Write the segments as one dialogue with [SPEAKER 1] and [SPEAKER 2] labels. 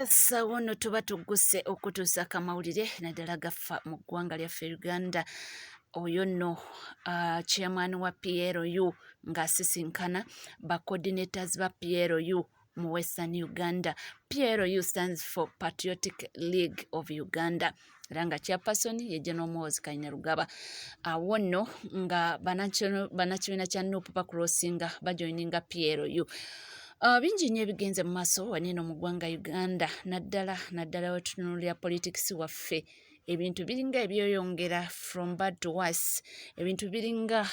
[SPEAKER 1] Sawono tuba tugguse okutuusa amawulire naddala gafa mu ggwanga lyaffe Uganda. Oyo nno chairman wa PLU ng'asisinkana ba coordinators ba PLU mu Western Uganda. PLU stands for Patriotic League of Uganda. Era nga chairperson ye Omwasi Kainerugaba. Awo nno nga bannakibiina kya Nuupu bakulosinga bajoininga PLU. Bingi nnyo ebigenze mu maaso waneno mu ggwanga Uganda naddala wetunuulira politics waffe ebintu biringa ebyoyongera from bad to worse, ebintu biringa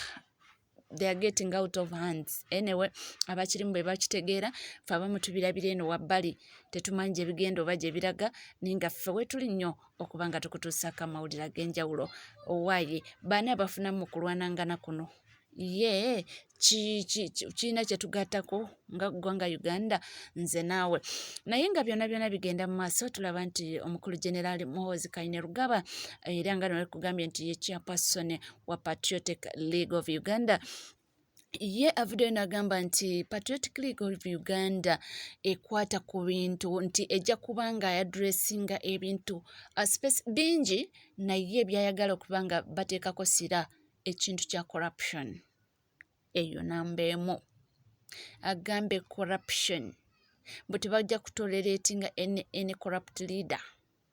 [SPEAKER 1] they are getting out of hands. Anyway, abakirimu bwe bakitegeera ffe abamu tubirabira eno wabbali tetumanyi gye bigenda oba gye biraga naye nga ffe wetuli nnyo okuba nga tukutuusaako amawulire ag'enjawulo. Owaaye baani abafunamu mu kulwanangana kuno ye kiina kye tugattako nga ggwanga Uganda nze naawe. Naye nga byonna bigenda mu maaso tulaba nti omukulu General Muhoozi Kainerugaba era nga nolekugambye nti ye chairperson wa Patriotic League of Uganda. Ye avuddeyo n'agamba nti Patriotic League of Uganda ekwata ku bintu nti ejja kuba nga ayadressinga ebintu bingi naye byayagala okuba nga bateekako sira ekintu kya corruption. Eyo nambeemu agambe corruption bwe tebajja kutoleretinga any corrupt leader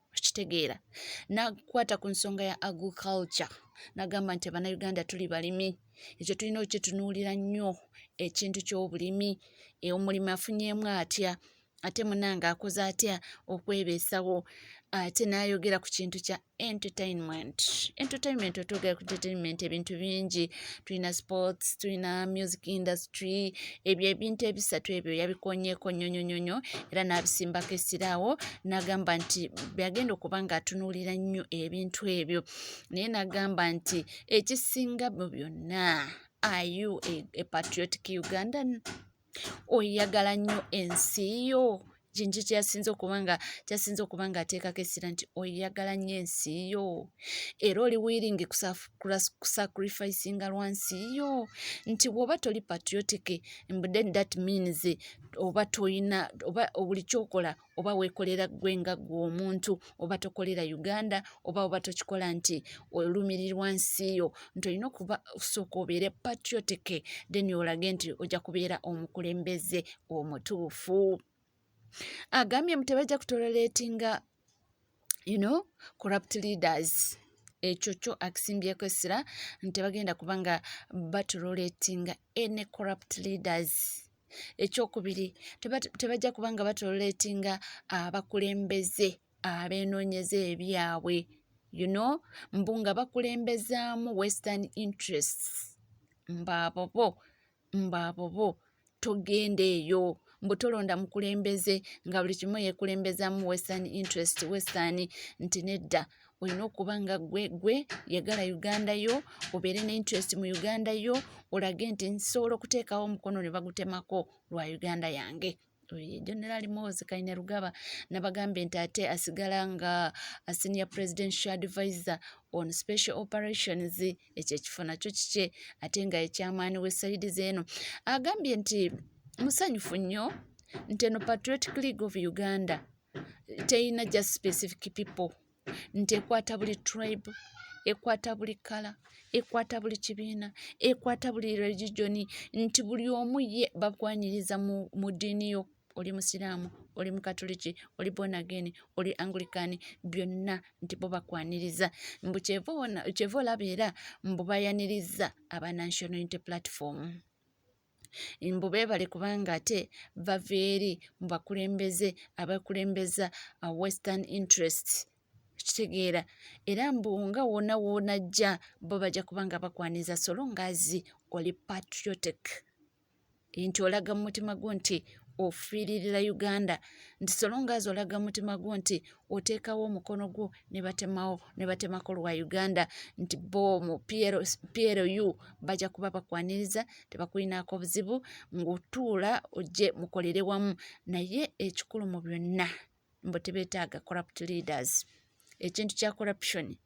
[SPEAKER 1] okitegeera. Nakwata ku nsonga ya agriculture nagamba nti Bannayuganda tuli balimi, ekyo tulina okukitunuulira nnyo ekintu ky'obulimi. Omulimi afunyeemu atya ate munange akoze atya okwebeesawo. Ate n'ayogera ku kintu kya entertainment otwogera ku entertainment ebintu bingi, tulina sports, tulina music industry, ebyo ebintu ebisatu ebyo yabikonyeeko nnyo era n'abisimbako essiraawo. N'agamba nti byagenda okuba ng'atunuulira nnyo ebintu ebyo naye n'agamba nti ekisinga mu byonna, are you a patriotic Ugandan? Oyagala nnyo ensi yo? Kintu kyasinze okuba nga ateekako essira nti oyagala nnyo ensi yo era oli willing kusacrificinga lwa nsi yo. Nti bw'oba toli patriotic then that means oba toyina oba buli kyokola oba weekolera gwe nga gwe omuntu, oba tokolera Uganda oba tokikola nti olumirirwa nsi yo. Nti olina okuba osooka obeere patriotic then olage nti ojja kubeera omukulembeze omutuufu. Agambye mu tebajja kutoleretinga corrupt leaders. Ekyo kyo akisimbyeko essira nti tebagenda kuba nga batoleretinga any corrupt leaders. Ekyokubiri, tebajja kuba nga batoleretinga abakulembeze abenoonyeza ebyabwe mbu nga bakulembezaamu western interests. Mbaabobo togenda eyo. Mbu tolonda mukulembeze nga buli kimu yeekulembezaamu western interest nti nedda. Olina okuba nga gwe yagala Uganda yo, obeere ne interest mu Uganda yo, olage nti nsobola okuteekawo omukono ne bagutemako lwa Uganda yange. General Muhoozi Kainerugaba nabagambye nti ate asigala nga senior presidential advisor on special operations. Ekyo ekifo nakyo kikye ate nga ekyamaani w'essaidi z'eno. Agambye nti musanyufu nnyo nti eno Patriotic League of Uganda teyina just specific people, nti ekwata buli tribe, ekwata buli kala, ekwata buli kibiina, ekwata buli religion, nti buli omu ye bakwaniriza mu ddiini yo. Oli Musiraamu, oli Mukatoliki, oli born again, oli Anglican, byonna nti bo bakwaniriza. Mbu kyeva olaba era mbu bayaniriza aba National Unity Platform. Mbu beebale kubanga ate bava eri mu bakulembeze abakulembeza western interests. Kitegeera era mbu nga wonna woonajja bo bajja kubanga bakwaniriza so long as oli patriotic, nti olaga mu mutima gwo nti ofiiririra Uganda, nti so long as olaga mu mutima gwo nti oteekawo omukono gwo ne batemako lwa Uganda, nti bo mu PLU bajja kuba bakwaniriza, tebakulinaako buzibu, ng'otuula ojje mukolere wamu. Naye ekikulu mu byonna mbu tebeetaaga corrupt leaders. Ekintu kya corruption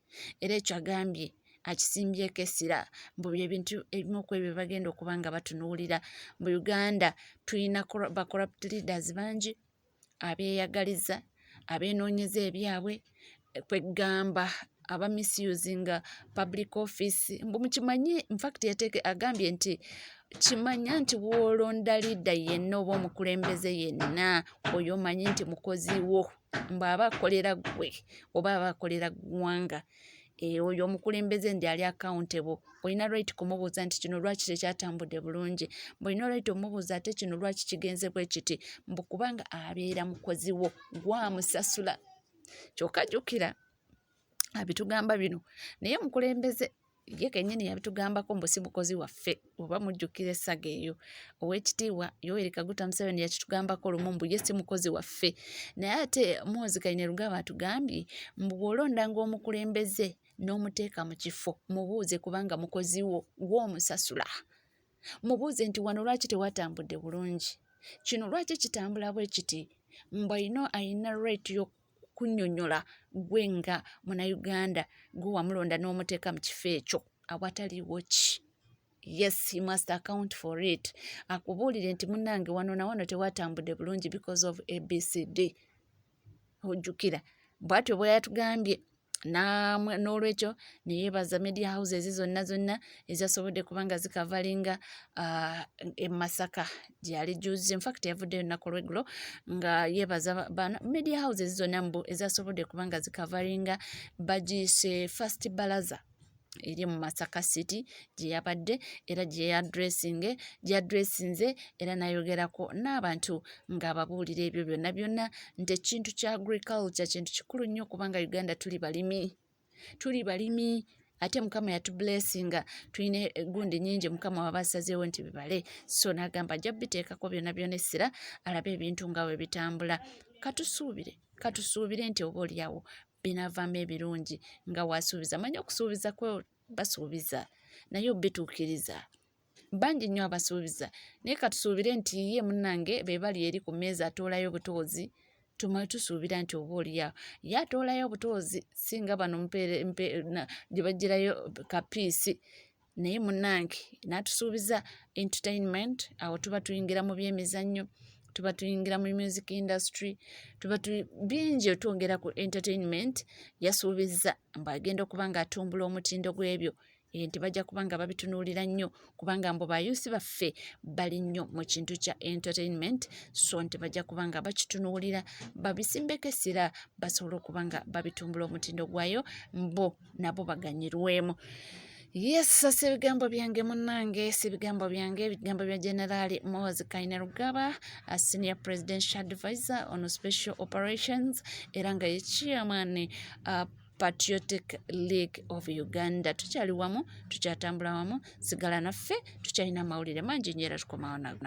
[SPEAKER 1] era ekyo agambye akisimbyeko essira mbu byebintu ebimu ku ebyo bagenda okuba nga batunuulira. Mu Uganda tulina ba corrupt leaders bangi abeeyagaliza, abeenoonyeza ebyabwe kwegamba aba misusinga public office mbu mukimanye infact agambye nti kimanya nti woolonda liida yenna oba omukulembeze yenna oyo omanyi nti mukozi wo mbu aba akolera gwe oba aba akolera ggwanga oyo omukulembeze ndi ali accountable olina right kumubuuza nti kino lwaki tekyatambudde bulungi olina right omubuuza ate kino lwaki kigenze bwe kiti mbu kubanga abeera mukozi wo gwamusasula kyokka jjukira abitugamba bino naye mukulembeze ye kennyini yabitugambako mbu si mukozi waffe oba mujjukira essaga eyo ow'ekitiibwa Yoweri Kaguta Museveni yakitugambako lumu mbu ye si mukozi waffe naye ate Muhoozi Kainerugaba atugambye mbu bw'olondanga omukulembeze n'omuteeka mu kifo mubuuze kubanga mukozi wo gw'omusasula mubuuze nti wano lwaki tewatambudde bulungi kino lwaki kitambula bwe kiti mbu ayina right y'okunnyonnyola gwe nga munnayuganda gwe wamulonda n'omuteeka mu kifo ekyo awataliiwo ki yes he must account for it akubuulire nti munnange wano na wano tewatambudde bulungi because of abcd ojjukira bw'atyo bwe yatugambye n'olwekyo ne yeebaza media houses zonna ezasobodde kubanga zikavalinga e Masaka gyali juzi infact yavuddeyo nnaku lweggulo nga yeebaza media houses zonna mbu ezasobodde kubanga zikavalinga bagiyise first balaza eri mu Masaka City gye yabadde era gy'adressinze era nayogerako n'abantu ng'ababuulira ebyo byonna nti ekintu kya agriculture kintu kikulu nnyo kubanga Uganda tuli balimi ate Mukama yatublessinga tulina gundi nnyingi Mukama waba asazeewo nti bibale so n'agamba ajja biteekako byonna essira alabe ebintu nga bwe bitambula katusuubire nti oba oliawo binavaamu ebirungi nga wasuubiza manyi okusuubiza kwe basuubiza naye obituukiriza bangi nnyo abasuubiza naye katusuubire nti ye munnange be bali eri ku mmeeza atoolayo obutoozi tusuubira nti oba oliawo ye atoolayo obutoozi singa bano gye bagirayo kapiisi naye munnange n'atusuubiza entertainment awo tuba tuyingira mu byemizannyo tuba tuyingira mu music industry bingi otwongera ku entertainment yasuubiza mbu agenda okuba nga atumbula omutindo gw'ebyo nti bajja kuba nga babitunuulira nnyo kubanga mbu bayusi baffe bali nnyo mu kintu kya entertainment so nti bajja kuba nga bakitunuulira babisimbeko essira basobole okuba nga babitumbula omutindo gwayo mbo nabo baganyirwemu. Yes, si ebigambo byange munnange, si bigambo byange, ebigambo bya General Muhoozi Kainerugaba, a Senior Presidential Advisor on Special Operations, era nga ye chairman Patriotic League of Uganda. Tukyali wamu, tukyatambula wamu, sigala naffe, tukyalina amawulire mangi nnyo era tukomawo nago.